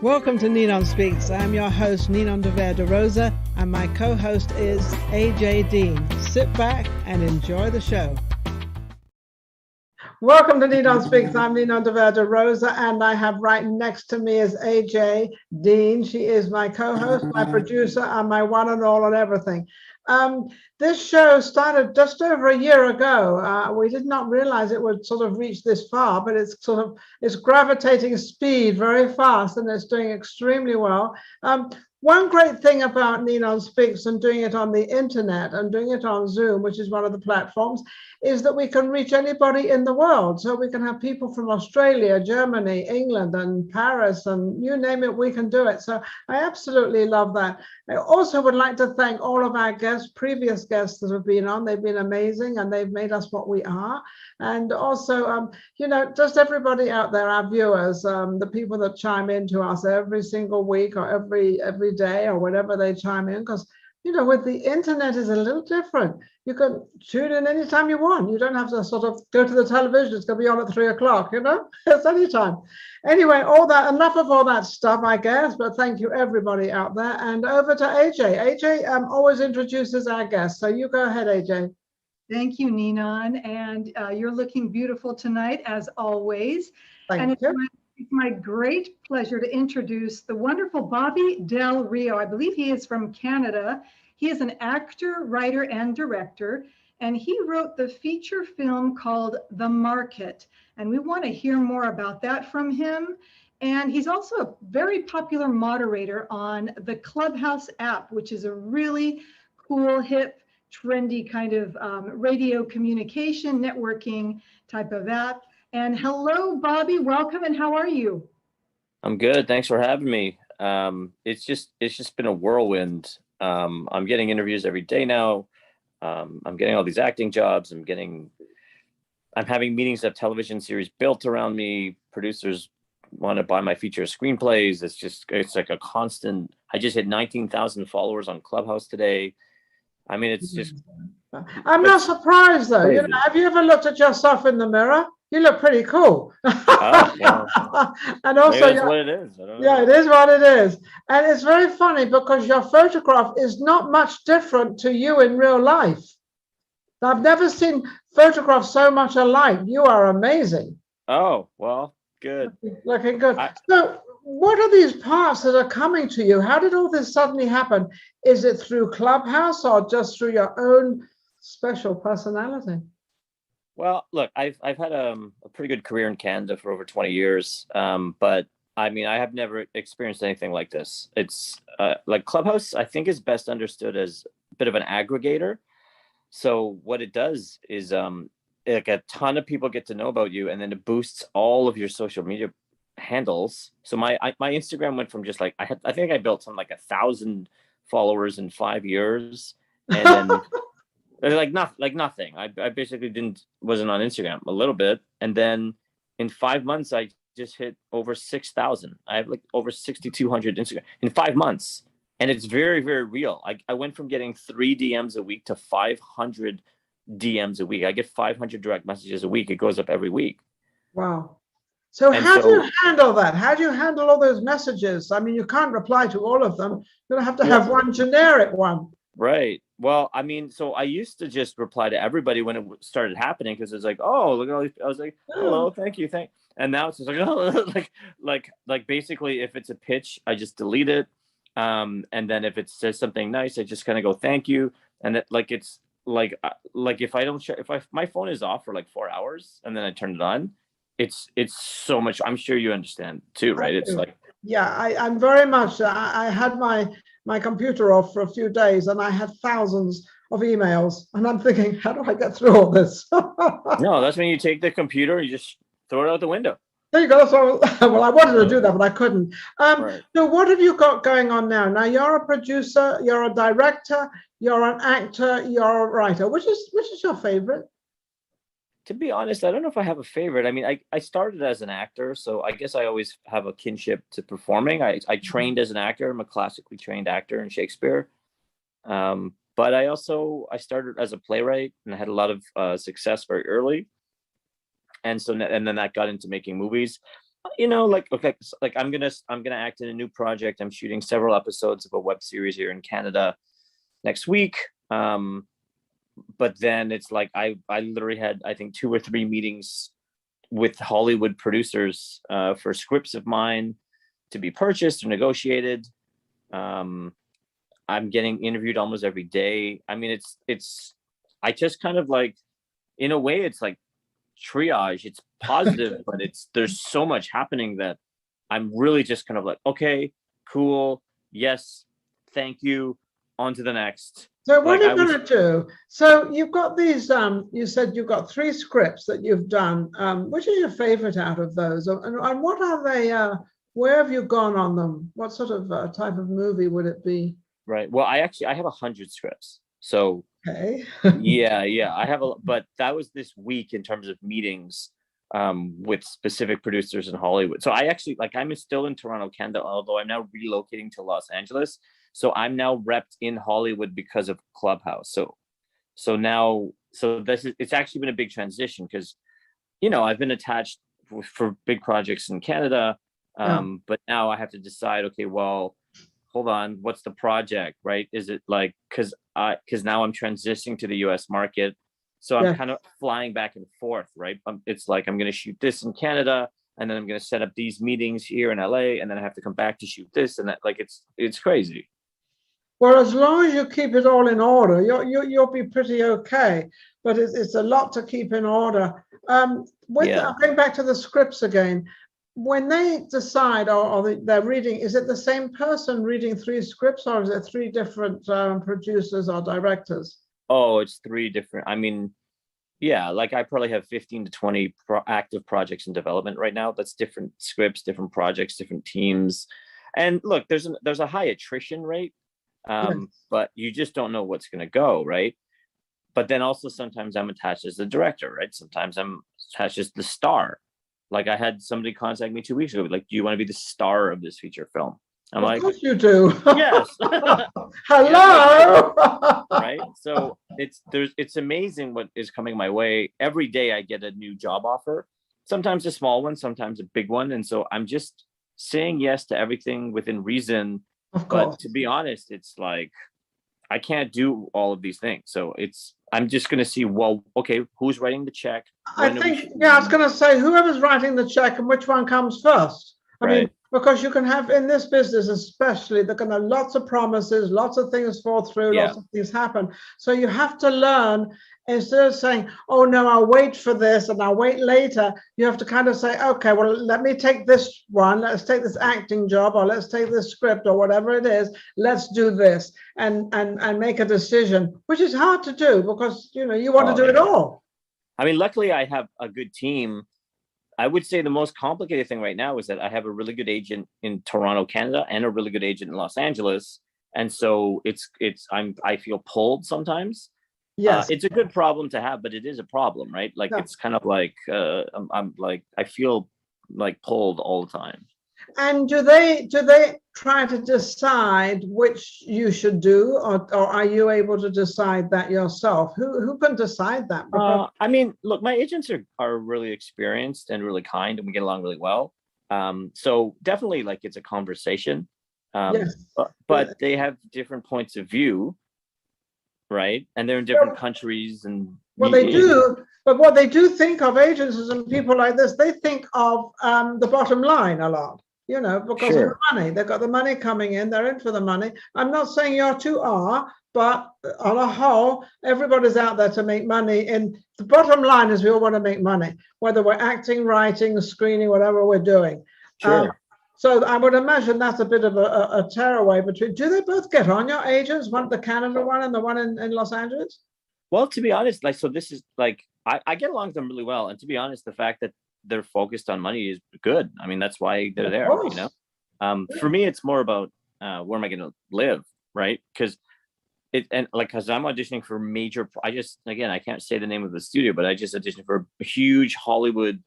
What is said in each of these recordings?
Welcome to NinonSpeaks. I'm your host, Ninon de Rosa, and my co-host is AJ Dean. Sit back and enjoy the show. Welcome to NinonSpeaks. I'm Ninon de Rosa, and I have right next to me is AJ Dean. She is my co-host, my producer, and my one and all on everything. This show started just over a year ago. We did not realize it would sort of reach this far, but it's gravitating speed very fast, and it's doing extremely well. One great thing about NinonSpeaks and doing it on the internet and doing it on Zoom, which is one of the platforms, is that we can reach anybody in the world. So we can have people from Australia, Germany, England, and Paris, and you name it, we can do it. So I absolutely love that. I also would like to thank all of our guests, previous guests that have been on. They've been amazing, and they've made us what we are. And also, just everybody out there, our viewers, the people that chime in to us every single week or every day or whenever they chime in, because with the internet is a little different. You can tune in anytime you want. You don't have to sort of go to the television. It's going to be on at 3 o'clock, it's anytime. Anyway, enough of all that stuff, I guess, but thank you everybody out there. And over to AJ. AJ always introduces our guests. So you go ahead, AJ. Thank you, Ninon. And you're looking beautiful tonight, as always. Thank you. It's my great pleasure to introduce the wonderful Bobby Del Rio. I believe he is from Canada. He is an actor, writer, and director, and he wrote the feature film called The Market. And we want to hear more about that from him. And he's also a very popular moderator on the Clubhouse app, which is a really cool, hip, trendy kind of radio communication, networking type of app. And hello, Bobby, welcome, and how are you? I'm good. Thanks for having me. It's just been a whirlwind. I'm getting interviews every day now. I'm getting all these acting jobs. I'm having meetings of television series built around me. Producers want to buy my feature screenplays. It's like a constant. I just hit 19,000 followers on Clubhouse today. I mean, it's just. I'm not surprised though. Have you ever looked at yourself in the mirror? You look pretty cool. Oh, well, and also, maybe that's what it is. I don't know. Yeah, it is what it is. And it's very funny because your photograph is not much different to you in real life. I've never seen photographs so much alike. You are amazing. Oh, well, good. Looking good. So what are these parts that are coming to you? How did all this suddenly happen? Is it through Clubhouse or just through your own special personality? Well, look, I've had a pretty good career in Canada for over 20 years, but I mean, I have never experienced anything like this. It's like Clubhouse, I think, is best understood as a bit of an aggregator. So what it does is like a ton of people get to know about you, and then it boosts all of your social media handles. So my Instagram went from just like I think I built something like 1,000 followers in 5 years, and then. Like nothing. I basically wasn't on Instagram a little bit, and then in 5 months I just hit over 6,000. I have like over 6,200 Instagram in 5 months, and it's very, very real. I went from getting 3 DMs a week to 500 DMs a week. I get 500 direct messages a week. It goes up every week. Wow. So how do you handle that? How do you handle all those messages? I mean, you can't reply to all of them. You're gonna have to have one generic one. Right. Well, I mean, so I used to just reply to everybody when it started happening because it's like, oh, look at all these. I was like, hello, thank you, and now it's just like, oh, like basically, if it's a pitch, I just delete it, and then if it says something nice, I just kind of go thank you, and that it's like if I don't share, if my phone is off for like 4 hours and then I turn it on, it's so much. I'm sure you understand too, right? It's like. Yeah, I'm very much. I had my computer off for a few days, and I had thousands of emails, and I'm thinking, how do I get through all this? No, that's when you take the computer, you just throw it out the window. There you go. So, well, I wanted to do that, but I couldn't. Right. So what have you got going on now? Now you're a producer, you're a director, you're an actor, you're a writer. Which is your favorite? To be honest, I don't know if I have a favorite. I mean, I started as an actor, so I guess I always have a kinship to performing. I trained as an actor. I'm a classically trained actor in Shakespeare. But I started as a playwright, and I had a lot of success very early. And then that got into making movies. You know, like, okay, like I'm gonna act in a new project. I'm shooting several episodes of a web series here in Canada next week. But then it's like I literally had, I think, 2 or 3 meetings with Hollywood producers for scripts of mine to be purchased or negotiated. I'm getting interviewed almost every day. I mean, it's I just kind of like, in a way, it's like triage. It's positive, but there's so much happening that I'm really just kind of like, okay, cool, yes, thank you, on to the next. So what Like, are you going to do? So you've got these, you said you've got 3 scripts that you've done. Which is your favorite out of those? And what are they, where have you gone on them? What sort of type of movie would it be? right. Well, I have 100 scripts. So Okay. yeah, I have but that was this week in terms of meetings with specific producers in Hollywood. So I actually, like, I'm still in Toronto, Canada, although I'm now relocating to Los Angeles. So I'm now repped in Hollywood because of Clubhouse. So it's actually been a big transition because, I've been attached for big projects in Canada. Yeah. But now I have to decide, okay, well, hold on, what's the project, right? Is it like, because now I'm transitioning to the US market. So I'm Yeah. kind of flying back and forth, right? It's like I'm going to shoot this in Canada, and then I'm going to set up these meetings here in LA, and then I have to come back to shoot this and that. Like, it's crazy. Well, as long as you keep it all in order, you'll be pretty okay. But it's a lot to keep in order. Yeah. Going back to the scripts again, when they decide they're reading, is it the same person reading 3 scripts, or is it 3 different producers or directors? Oh, it's 3 different. I mean, yeah, like I probably have 15 to 20 active projects in development right now. That's different scripts, different projects, different teams. And look, there's a high attrition rate, Yes. but you just don't know what's going to go, right? But then also sometimes I'm attached as the director, right? Sometimes I'm attached as the star. Like, I had somebody contact me 2 weeks ago, like, do you want to be the star of this feature film? I'm Of like, course you do. yes. Hello. Right. So it's amazing what is coming my way. Every day I get a new job offer, sometimes a small one, sometimes a big one. And so I'm just saying yes to everything within reason. Of But course. to be honest, it's like, I can't do all of these things. So I'm just going to see, well, okay, who's writing the check? I think, yeah, I was going to say, whoever's writing the check and which one comes first. I mean, Right. because you can have in this business, especially, there can be lots of promises, lots of things fall through, Yeah. lots of things happen. So you have to learn, instead of saying, oh no, I'll wait for this and I'll wait later, you have to kind of say, okay, well, let me take this one, let's take this acting job, or let's take this script, or whatever it is, let's do this, and make a decision, which is hard to do because, you want to do it all. I mean, luckily I have a good team. I would say the most complicated thing right now is that I have a really good agent in Toronto, Canada, and a really good agent in Los Angeles. And so I feel pulled sometimes. Yes. It's a good problem to have, but it is a problem, right? Like, Yeah. it's kind of like, I'm like, I feel like pulled all the time. And do they try to decide which you should do, or are you able to decide that yourself? Who can decide that? I mean, look, my agents are really experienced and really kind, and we get along really well. So definitely, like, it's a conversation. Yes. But they have different points of view, right? And they're in different countries, and what they do think of agents and people like this, they think of the bottom line a lot, because of the money. They've got the money coming in, they're in for the money. I'm not saying your two are, but on a whole, everybody's out there to make money. And the bottom line is we all want to make money, whether we're acting, writing, screening, whatever we're doing. Sure. So I would imagine that's a bit of a tearaway between. Do they both get on, your agents, one, the Canada one and the one in Los Angeles? Well, to be honest, like, so this is like, I get along with them really well. And to be honest, the fact that they're focused on money is good. I mean, that's why they're there, For me, it's more about where am I going to live, right? Because I'm auditioning for I can't say the name of the studio, but I just auditioned for a huge Hollywood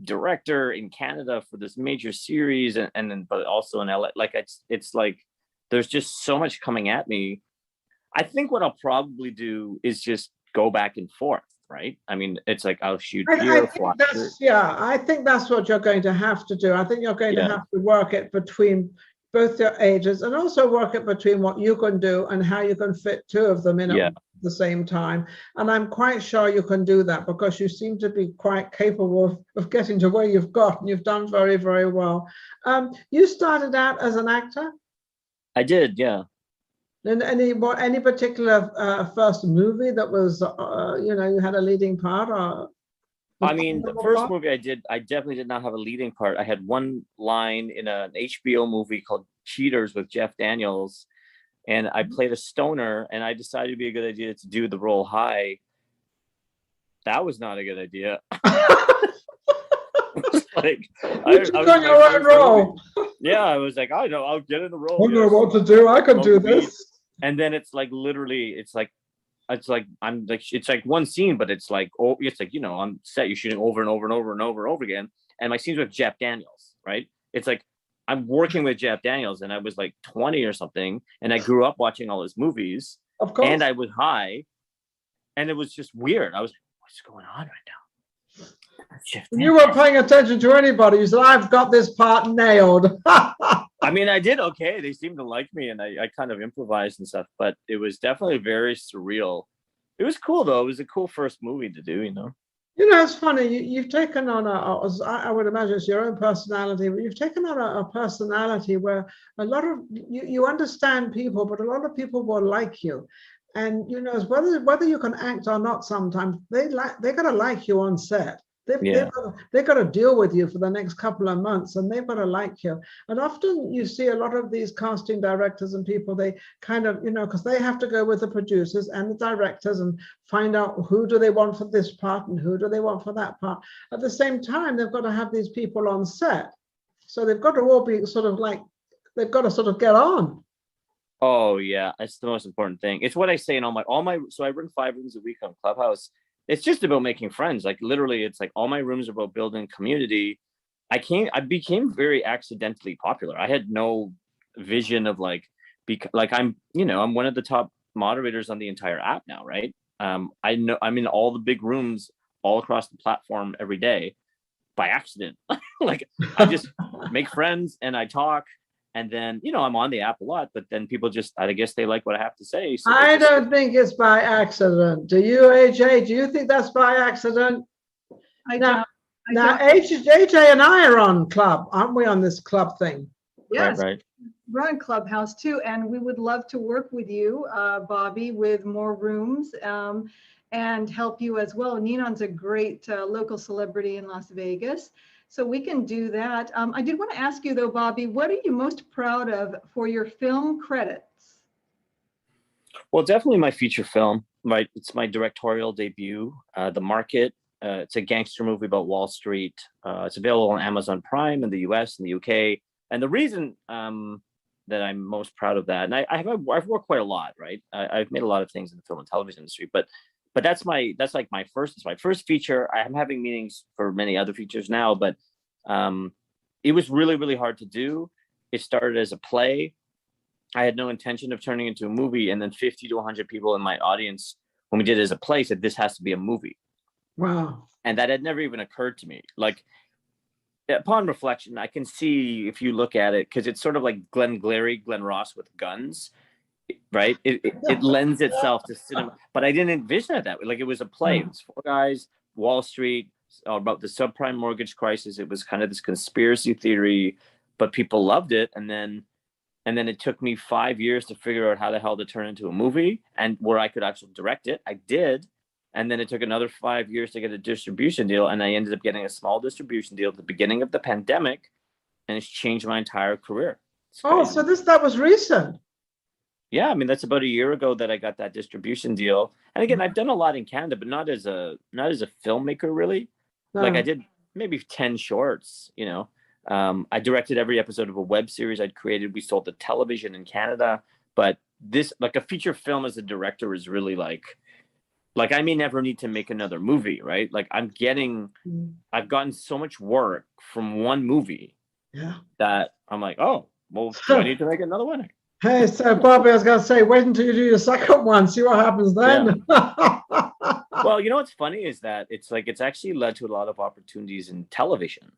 director in Canada for this major series, and then but also in LA. Like, it's like there's just so much coming at me. I think what I'll probably do is just go back and forth, right? I mean, it's like I'll shoot I here, think fly. I think that's what you're going to have to do. I think you're going to Yeah. have to work it between both your ages, and also work it between what you can do and how you can fit two of them in Yeah. at the same time. And I'm quite sure you can do that, because you seem to be quite capable of getting to where you've got, and you've done very, very well. You started out as an actor? I did, yeah. And any particular first movie that was you had a leading part, or I mean, the first movie I did, I definitely did not have a leading part. I had one line in an HBO movie called Cheaters with Jeff Daniels, and I played a stoner, and I decided it'd be a good idea to do the role high. That was not a good idea. Like, I was on your own role. Yeah, I was like, I know, I'll get in the role. I know what to do. I can do this. And then it's like literally, it's like I'm like, it's like one scene, but it's like, oh, it's like, you know, on set you're shooting over and over and over and over and over again. And my scenes with Jeff Daniels, right? It's like I'm working with Jeff Daniels, and I was like 20 or something, and I grew up watching all his movies. Of course. And I was high, and it was just weird. I was like, what's going on right now? You weren't paying attention to anybody. You said, I've got this part nailed. I mean, I did okay. They seemed to like me, and I kind of improvised and stuff, but it was definitely very surreal. It was cool, though. It was a cool first movie to do, you know? You know, it's funny. You've taken on I would imagine it's your own personality, but you've taken on a personality where a lot of, you understand people, but a lot of people will like you. And, you know, whether you can act or not, sometimes they got to like you on set. They've got to deal with you for the next couple of months, and they've got to like you. And often you see a lot of these casting directors and people, they kind of, you know, because they have to go with the producers and the directors and find out who do they want for this part and who do they want for that part. At the same time, they've got to have these people on set. So they've got to all be sort of like, they've got to sort of get on. Oh, yeah. That's the most important thing. It's what I say in all my, so I run 5 rooms a week on Clubhouse. It's just about making friends. Like literally, it's like all my rooms are about building community. I became very accidentally popular. I had no vision of like I'm, you know, I'm one of the top moderators on the entire app now, right? I know I'm in all the big rooms all across the platform every day by accident. Like I just make friends and I talk. And then, you know, I'm on the app a lot, but then people just, I guess they like what I have to say. So I don't think it's by accident. Do you, AJ? Do you think that's by accident? Now, AJ and I are on Club, aren't we, on this Club thing? Yes, right. We're on Clubhouse too, and we would love to work with you, Bobby, with more rooms and help you as well. Ninon's a great local celebrity in Las Vegas. So we can do that. I did want to ask you though, Bobby, what are you most proud of for your film credits? Well, definitely my feature film, right? It's my directorial debut, The Market. It's a gangster movie about Wall Street. It's available on Amazon Prime in the US and the UK. And the reason that I'm most proud of that, and I've worked quite a lot, right? I've made a lot of things in the film and television industry, but that's like my first feature. I'm having meetings for many other features now, but it was really, really hard to do. It started as a play. I had no intention of turning it into a movie, and then 50 to 100 people in my audience, when we did it as a play, said this has to be a movie. Wow. And that had never even occurred to me. Like upon reflection, I can see, if you look at it, because it's sort of like Glenn Ross with guns. Right, it lends itself to cinema, but I didn't envision it that way. Like it was a play. It was 4 guys, Wall Street, about the subprime mortgage crisis. It was kind of this conspiracy theory, but people loved it. And then it took me 5 years to figure out how the hell to turn into a movie and where I could actually direct it. I did, and then it took another 5 years to get a distribution deal, and I ended up getting a small distribution deal at the beginning of the pandemic, and it's changed my entire career. Oh, so that was recent. Yeah, I mean, that's about a year ago that I got that distribution deal. And again, I've done a lot in Canada, but not as a filmmaker, really. No. Like I did maybe 10 shorts, you know. I directed every episode of a web series I'd created. We sold the television in Canada. But this, like a feature film as a director is really like I may never need to make another movie, right? Like I've gotten so much work from one movie that I'm like, oh, well, do I need to make another one? Hey, so Bobby, I was going to say, wait until you do your second one, see what happens then. Yeah. Well, you know what's funny is that it's like it's actually led to a lot of opportunities in television,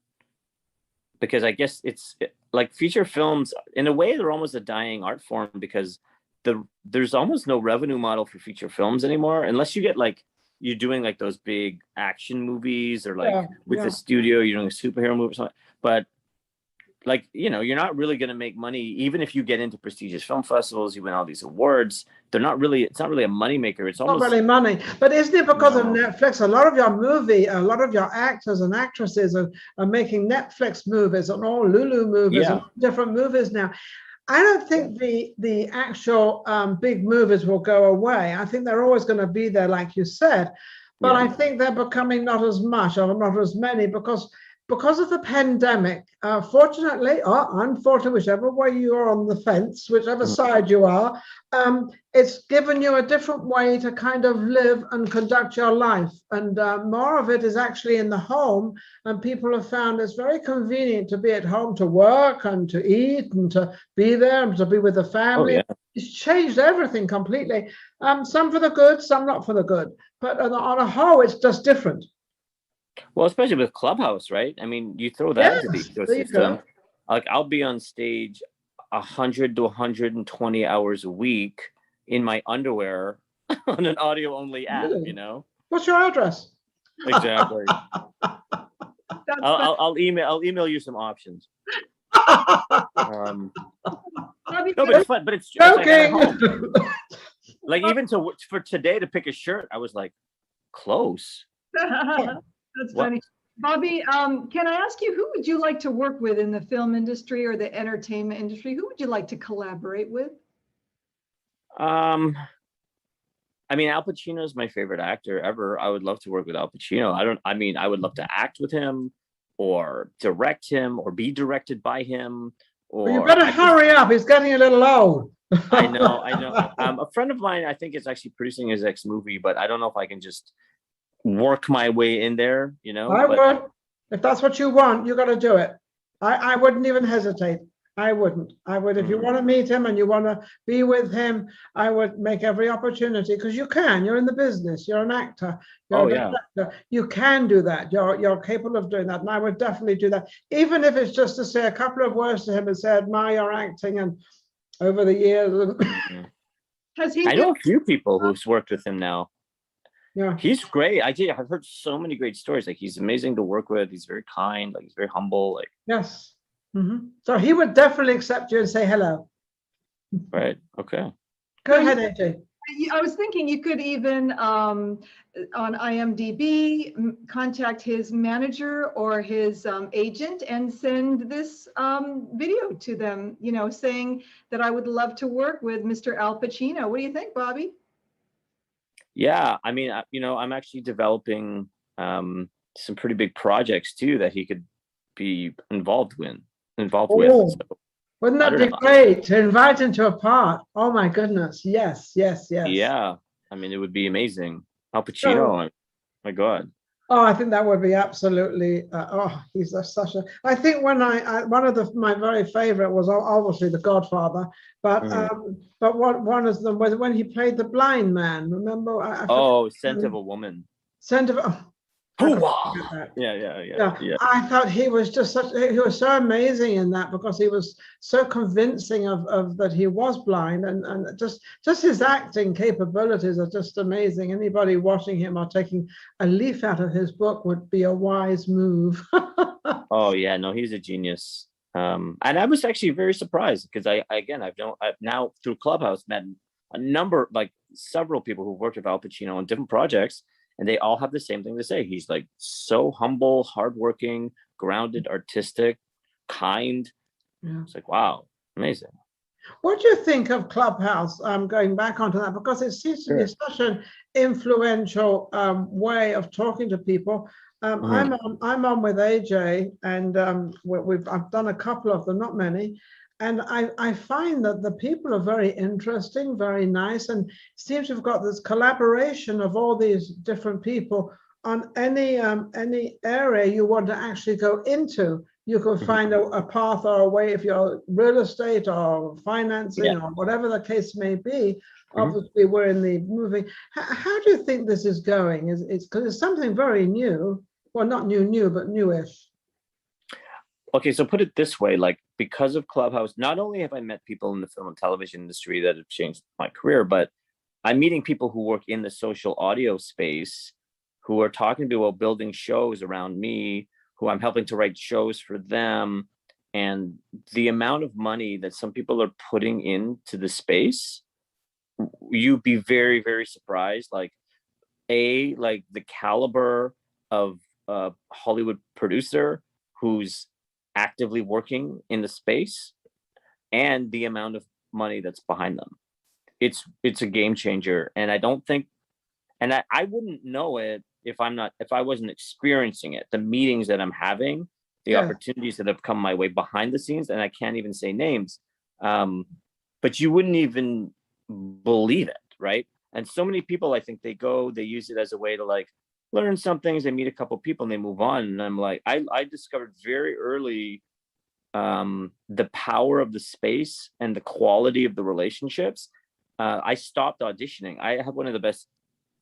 because I guess like feature films in a way they're almost a dying art form, because there's almost no revenue model for feature films anymore, unless you get like you're doing like those big action movies, or like with the studio you're doing a superhero movie or something. But like, you know, you're not really going to make money even if you get into prestigious film festivals, you win all these awards. It's not really a money maker. It's almost not really money. But isn't it because of Netflix? A lot of your actors and actresses are making Netflix movies and all Lulu movies and different movies now. I don't think the actual big movies will go away. I think they're always going to be there, like you said. But I think they're becoming not as much or not as many because of the pandemic. Fortunately or unfortunately, whichever way you are on the fence, whichever side you are, it's given you a different way to kind of live and conduct your life. And more of it is actually in the home. And people have found it's very convenient to be at home to work and to eat and to be there and to be with the family. Oh, yeah. It's changed everything completely. Some for the good, some not for the good. But on a whole, it's just different. Well, especially with Clubhouse, right? I mean, you throw that into the ecosystem. Like, I'll be on stage 100 to 120 hours a week in my underwear on an audio-only app. You know. What's your address? Exactly. I'll email you some options. No, but it's fun. But it's joking. Like even for today to pick a shirt, I was like, close. That's funny. Bobby, can I ask you, who would you like to work with in the film industry or the entertainment industry? Who would you like to collaborate with? I mean, Al Pacino is my favorite actor ever. I would love to work with Al Pacino. I would love to act with him or direct him or be directed by him. Or well, you better hurry up. He's getting a little old. I know. A friend of mine, I think, is actually producing his next movie, but I don't know if I can just work my way in there, you know. I would. If that's what you want, you got to do it. I wouldn't even hesitate. I wouldn't. I would. If you want to meet him and you want to be with him, I would make every opportunity, because you can. You're in the business. You're an actor. You're a director. You can do that. You're capable of doing that, and I would definitely do that, even if it's just to say a couple of words to him and say, "I admire your acting." And over the years, I know a few people who's worked with him now. Yeah, he's great. I've heard so many great stories. Like, he's amazing to work with. He's very kind. Like, he's very humble. Like, yes. Mm-hmm. So he would definitely accept you and say hello. Right. Okay. Go ahead, AJ. I was thinking you could even on IMDb contact his manager or his agent and send this video to them, you know, saying that I would love to work with Mr. Al Pacino. What do you think, Bobby? Yeah, I mean, you know, I'm actually developing some pretty big projects too that he could be involved with. So, wouldn't that be great to invite him to a part? Oh my goodness! Yes. Yeah, I mean, it would be amazing. Al Pacino, my God. Oh, I think that would be absolutely. He's such a. I think when one of my very favorite was obviously The Godfather, but one of them was when he played the blind man. Remember? Scent of a Woman. Scent of. Yeah. I thought he was just he was so amazing in that, because he was so convincing of that he was blind, and just his acting capabilities are just amazing. Anybody watching him or taking a leaf out of his book would be a wise move. Oh yeah, no, he's a genius. And I was actually very surprised, because I've now through Clubhouse met several people who've worked with Al Pacino on different projects. And they all have the same thing to say. He's like so humble, hardworking, grounded, artistic, kind. Yeah. It's like, wow, amazing. What do you think of Clubhouse? Going back onto that, because it seems to be such an influential way of talking to people. I'm on with AJ, and I've done a couple of them, not many. And I find that the people are very interesting, very nice, and seems to have got this collaboration of all these different people on any area you want to actually go into. you could find a path or a way if you're real estate or financing or whatever the case may be. Obviously, we're in the moving. How do you think this is going? It's because it's something very new. Well, not new, but newish. Okay, so put it this way, like because of Clubhouse, not only have I met people in the film and television industry that have changed my career, but I'm meeting people who work in the social audio space who are talking to me about building shows around me, who I'm helping to write shows for them. And the amount of money that some people are putting into the space, you'd be very, very surprised. Like the caliber of a Hollywood producer who's actively working in the space and the amount of money that's behind them. It's a game changer. And I don't think, and I wouldn't know it if I wasn't experiencing it. The meetings that I'm having, the opportunities that have come my way behind the scenes, and I can't even say names, but you wouldn't even believe it, right? And so many people, I think they use it as a way to like learn some things. They meet a couple people and they move on. And I'm like, I discovered very early the power of the space and the quality of the relationships. I stopped auditioning. I have one of the best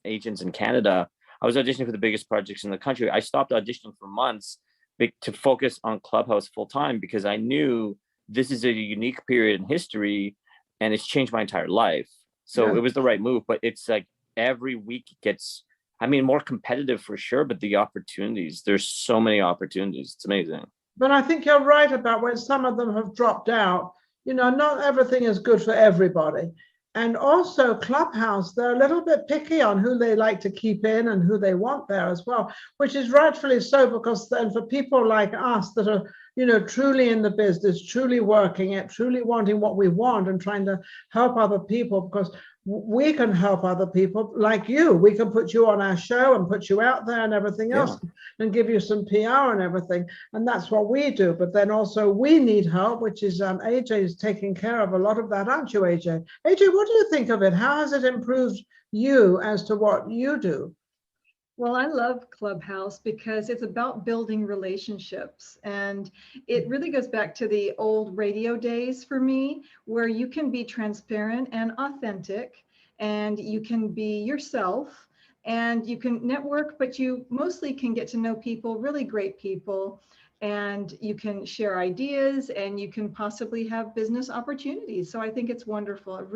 agents in Canada. I was auditioning for the biggest projects in the country. I stopped auditioning for months to focus on Clubhouse full time because I knew this is a unique period in history and it's changed my entire life. So it was the right move, but it's like every week it gets, more competitive for sure, but the opportunities, there's so many opportunities. It's amazing. But I think you're right about when some of them have dropped out. Not everything is good for everybody. And also Clubhouse, they're a little bit picky on who they like to keep in and who they want there as well, which is rightfully so, because then for people like us that are, truly in the business, truly working it, truly wanting what we want and trying to help other people, because we can help other people like you. We can put you on our show and put you out there and everything else and give you some PR and everything. And that's what we do. But then also we need help, which is AJ is taking care of a lot of that, aren't you, AJ? AJ, what do you think of it? How has it improved you as to what you do? Well, I love Clubhouse because it's about building relationships. And it really goes back to the old radio days for me, where you can be transparent and authentic, and you can be yourself, and you can network, but you mostly can get to know people, really great people, and you can share ideas and you can possibly have business opportunities. So I think it's wonderful.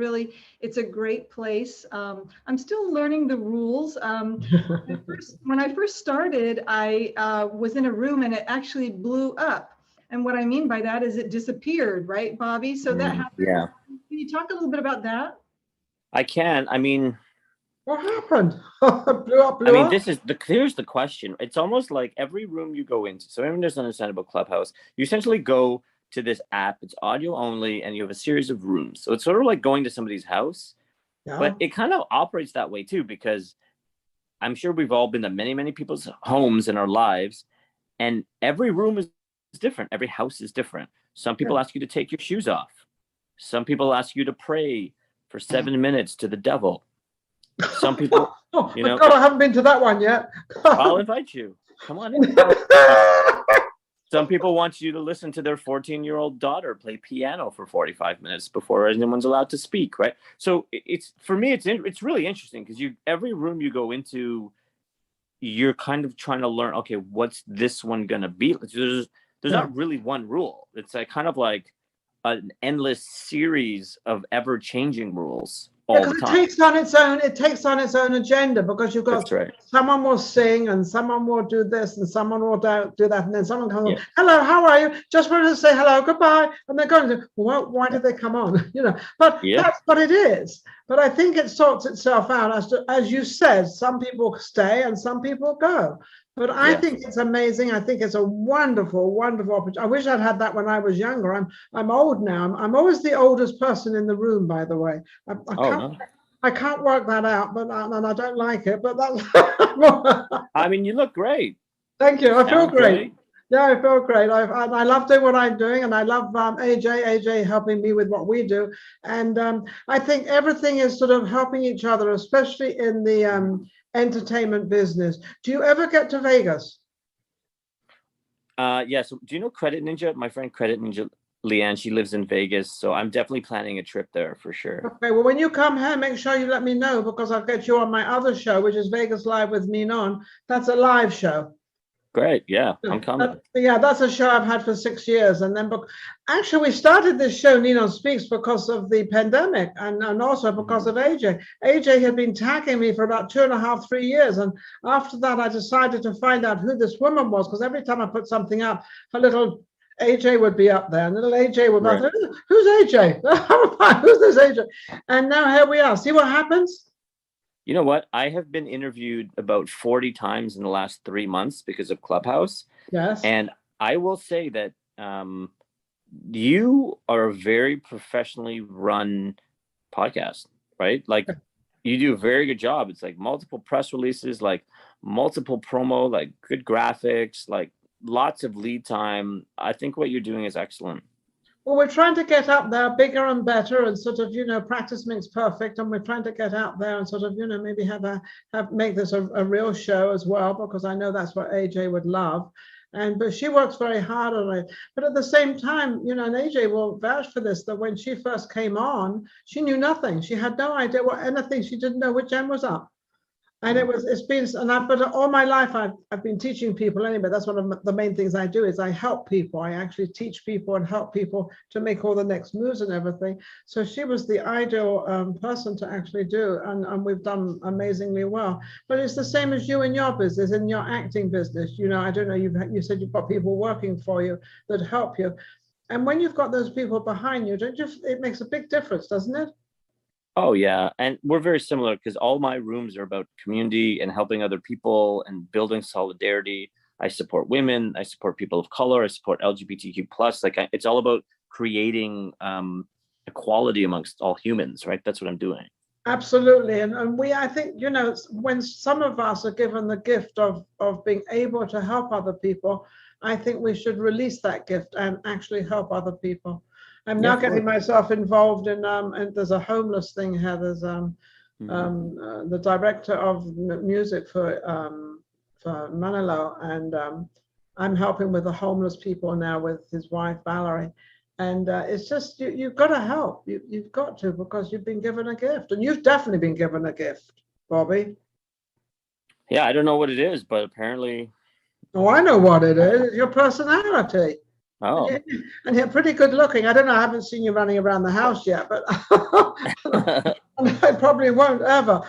It's a great place. I'm still learning the rules. When I first started, I was in a room and it actually blew up. And what I mean by that is it disappeared, right, Bobby? So that happened. Yeah. Can you talk a little bit about that? I can. What happened? Blew up. Here's the question. It's almost like every room you go into, so everyone doesn't understand about Clubhouse, you essentially go to this app, it's audio only, and you have a series of rooms. So it's sort of like going to somebody's house, but it kind of operates that way too, because I'm sure we've all been to many, many people's homes in our lives, and every room is different. Every house is different. Some people ask you to take your shoes off. Some people ask you to pray for 7 minutes to the devil. Some people, God, I haven't been to that one yet. I'll invite you. Come on in. Some people want you to listen to their 14-year-old daughter play piano for 45 minutes before anyone's allowed to speak, right? So for me, it's really interesting because every room you go into, you're kind of trying to learn, okay, what's this one gonna be? There's not really one rule. It's like kind of like an endless series of ever-changing rules. It takes on its own agenda, because you've got someone will sing and someone will do this and someone will do that, and then someone comes on, hello, how are you? Just wanted to say hello, goodbye, and they're going to, well, why did they come on? But that's what it is. But I think it sorts itself out as you said, some people stay and some people go. But I think it's amazing. I think it's a wonderful, wonderful opportunity. I wish I'd had that when I was younger. I'm old now. I'm always the oldest person in the room, by the way. I can't work that out, but and I don't like it. But that's. You look great. Thank you. I feel great. Yeah, I feel great. I love doing what I'm doing, and I love AJ helping me with what we do. And I think everything is sort of helping each other, especially in the entertainment business. Do you ever get to Vegas? Yeah. So do you know Credit Ninja? My friend Credit Ninja, Leanne, she lives in Vegas. So I'm definitely planning a trip there for sure. Okay, well, when you come here, make sure you let me know because I'll get you on my other show, which is Vegas Live with Ninon. That's a live show. Great. Yeah, I'm coming. Yeah, that's a show I've had for 6 years. And then actually, we started this show, Ninon Speaks, because of the pandemic and also because of AJ. AJ had been tagging me for about 2.5, 3 years. And after that, I decided to find out who this woman was because every time I put something up, her little AJ would be up there. And little AJ would be like, who's AJ? Who's this AJ? And now here we are. See what happens? You know what? I have been interviewed about 40 times in the last 3 months because of Clubhouse. Yes. And I will say that you are a very professionally run podcast, right? Like you do a very good job. It's like multiple press releases, like multiple promo, like good graphics, like lots of lead time. I think what you're doing is excellent. Well, we're trying to get up there bigger and better and sort of, practice makes perfect. And we're trying to get out there and sort of, maybe make this a real show as well, because I know that's what AJ would love. But she works very hard on it. But at the same time, and AJ will vouch for this, that when she first came on, she knew nothing. She had no idea anything. She didn't know which end was up. And but all my life I've been teaching people anyway. That's one of the main things I do is I help people. I actually teach people and help people to make all the next moves and everything. So she was the ideal person to actually do, and we've done amazingly well. But it's the same as you in your business, in your acting business. I don't know. You said you've got people working for you that help you, and when you've got those people behind you, it makes a big difference, doesn't it? Oh, yeah. And we're very similar because all my rooms are about community and helping other people and building solidarity. I support women. I support people of color. I support LGBTQ plus. It's all about creating equality amongst all humans, right? That's what I'm doing. Absolutely. And I think, when some of us are given the gift of being able to help other people, I think we should release that gift and actually help other people. I'm now getting myself involved in, and there's a homeless thing here. There's the director of music for Manilo, and I'm helping with the homeless people now with his wife, Valerie. And it's just, you've got to help. You've got to, because you've been given a gift. And you've definitely been given a gift, Bobby. Yeah, I don't know what it is, but apparently. Oh, I know what it is. It's your personality. Oh. And you're pretty good looking. I don't know. I haven't seen you running around the house yet, but I probably won't ever.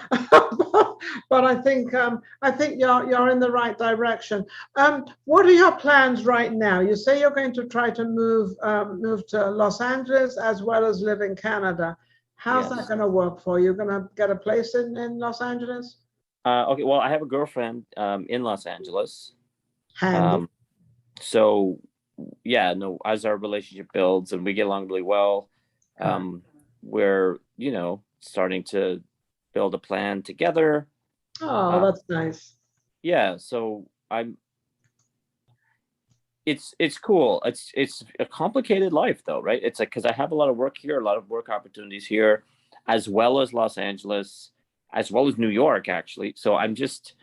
But I think you're in the right direction. What are your plans right now? You say you're going to try to move to Los Angeles as well as live in Canada. How's that going to work for you? Going to get a place in Los Angeles? Okay. Well, I have a girlfriend in Los Angeles. Handy. So. Yeah, no, as our relationship builds and we get along really well, we're, starting to build a plan together. Oh, that's nice. Yeah, so it's cool. It's a complicated life though, right? It's like, because I have a lot of work here, a lot of work opportunities here, as well as Los Angeles, as well as New York, actually. So I'm just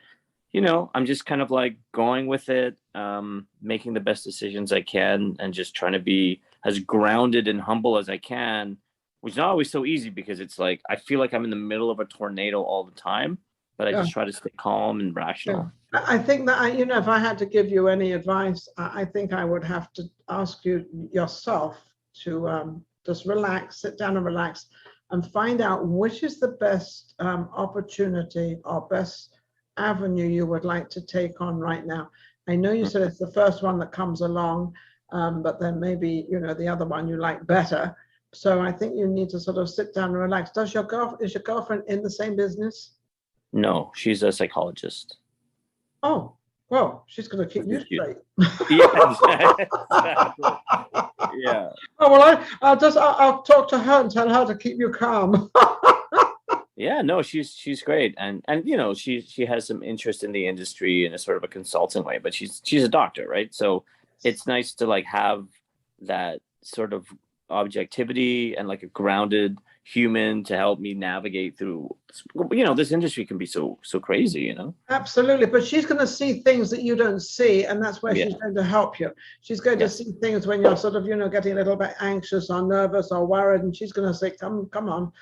kind of like going with it, making the best decisions I can, and just trying to be as grounded and humble as I can, which is not always so easy because it's like, I feel like I'm in the middle of a tornado all the time, but I just try to stay calm and rational. Yeah. I think that, if I had to give you any advice, I think I would have to ask you yourself to just relax, sit down and relax and find out which is the best opportunity or best avenue you would like to take on right now. I know you said it's the first one that comes along, but then maybe the other one you like better. So I think you need to sort of sit down and relax. Is your girlfriend in the same business? No, she's a psychologist. Oh, well, she's going to keep you straight. Yeah, exactly. Yeah. Oh well, I'll talk to her and tell her to keep you calm. Yeah, no, she's great, and she has some interest in the industry in a sort of a consulting way, but she's a doctor, right? So it's nice to like have that sort of objectivity and like a grounded human to help me navigate through, this industry can be so crazy. Absolutely, but she's going to see things that you don't see, and that's where Yeah. she's going to help you. She's going to Yes. see things when you're sort of, getting a little bit anxious or nervous or worried, and she's going to say, come on,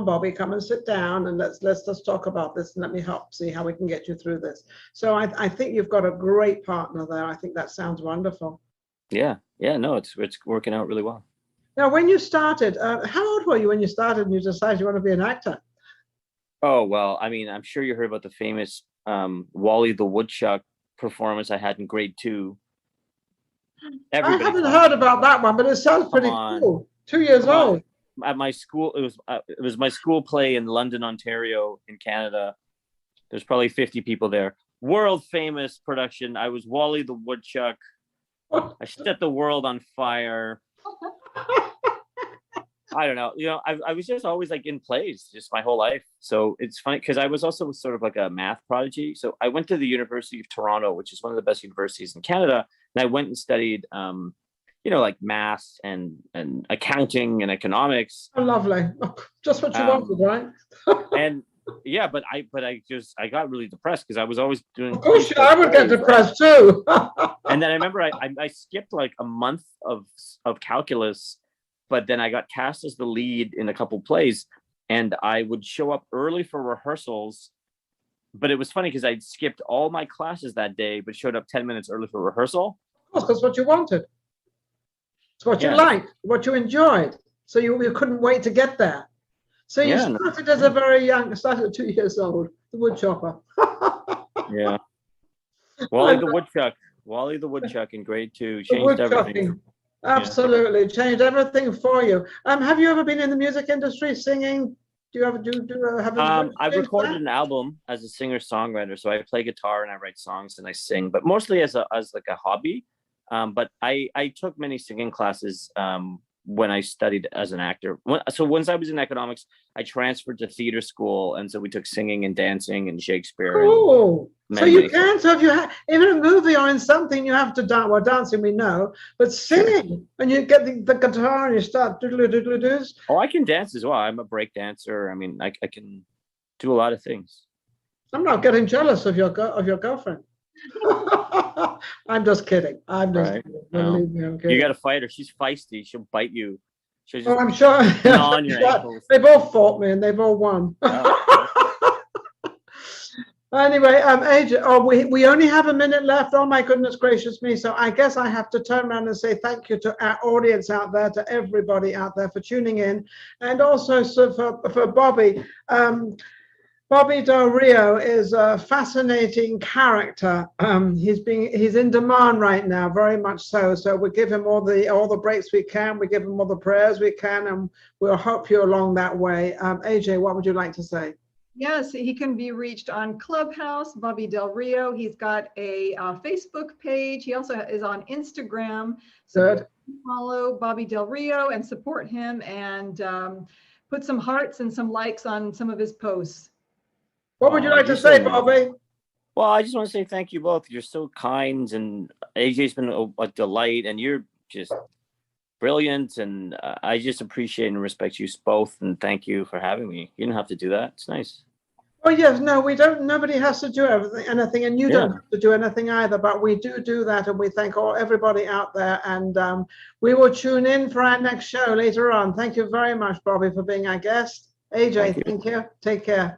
Bobby, come and sit down, and let's just talk about this, and let me help see how we can get you through this. So I think you've got a great partner there. I think that sounds wonderful. Yeah, no, it's working out really well. Now, when you started, how old were you when you started and you decided you want to be an actor? Oh, well, I mean, I'm sure you heard about the famous Wally the Woodchuck performance I had in grade 2. I haven't heard about that one, but it sounds pretty cool. 2 years old. At my school, it was my school play in London, Ontario, in Canada. There's probably 50 people there. World famous production. I was Wally the Woodchuck. I set the world on fire. I don't know. I was just always like in plays just my whole life. So it's funny because I was also sort of like a math prodigy. So I went to the University of Toronto, which is one of the best universities in Canada. And I went and studied, like math and accounting and economics. Oh, lovely. Just what you wanted, right? And yeah, but I got really depressed because I was always doing. Of course, I would get depressed too. And then I remember I skipped like a month of calculus, but then I got cast as the lead in a couple plays, and I would show up early for rehearsals. But it was funny because I'd skipped all my classes that day, but showed up 10 minutes early for rehearsal. Of course, that's what you wanted. It's what you liked, what you enjoyed. So you couldn't wait to get there. So you started as a very young, started at 2 years old, the woodchopper. Yeah. Wally the Woodchuck in grade 2 changed everything. Absolutely, changed everything for you. Have you ever been in the music industry singing? Do you ever have? I've recorded an album as a singer-songwriter, so I play guitar and I write songs and I sing, but mostly as like a hobby. But I took many singing classes when I studied as an actor. So once I was in economics, I transferred to theater school, and so we took singing and dancing and Shakespeare. Cool. So you can. So if you have in a movie or in something, you have to dance. Well, dancing we know, but singing, and you get the guitar and you start doodle doodle doos. Oh, I can dance as well. I'm a break dancer. I mean, I can do a lot of things. I'm not getting jealous of your girlfriend. I'm just kidding. I'm just kidding. No. You got to fight her. She's feisty. She'll bite you. She'll just I'm sure. on your ankles. They both fought me and they've all won. Anyway, AJ, we only have a minute left. Oh my goodness gracious me. So I guess I have to turn around and say thank you to our audience out there, to everybody out there for tuning in. And also for Bobby. Bobby Del Rio is a fascinating character. He's in demand right now, very much so. So we give him all the breaks we can. We give him all the prayers we can, and we'll help you along that way. AJ, what would you like to say? Yes, he can be reached on Clubhouse, Bobby Del Rio. He's got a Facebook page. He also is on Instagram. So Good. Follow Bobby Del Rio and support him, and put some hearts and some likes on some of his posts. What would you like to say, Bobby? Well, I just want to say thank you both. You're so kind, and AJ's been a delight, and you're just brilliant, and I just appreciate and respect you both, and thank you for having me. You don't have to do that. It's nice. Oh yes, no, we don't. Nobody has to do anything, and you don't have to do anything either. But we do that, and we thank everybody out there. And we will tune in for our next show later on. Thank you very much, Bobby, for being our guest. AJ, thank you. Take care.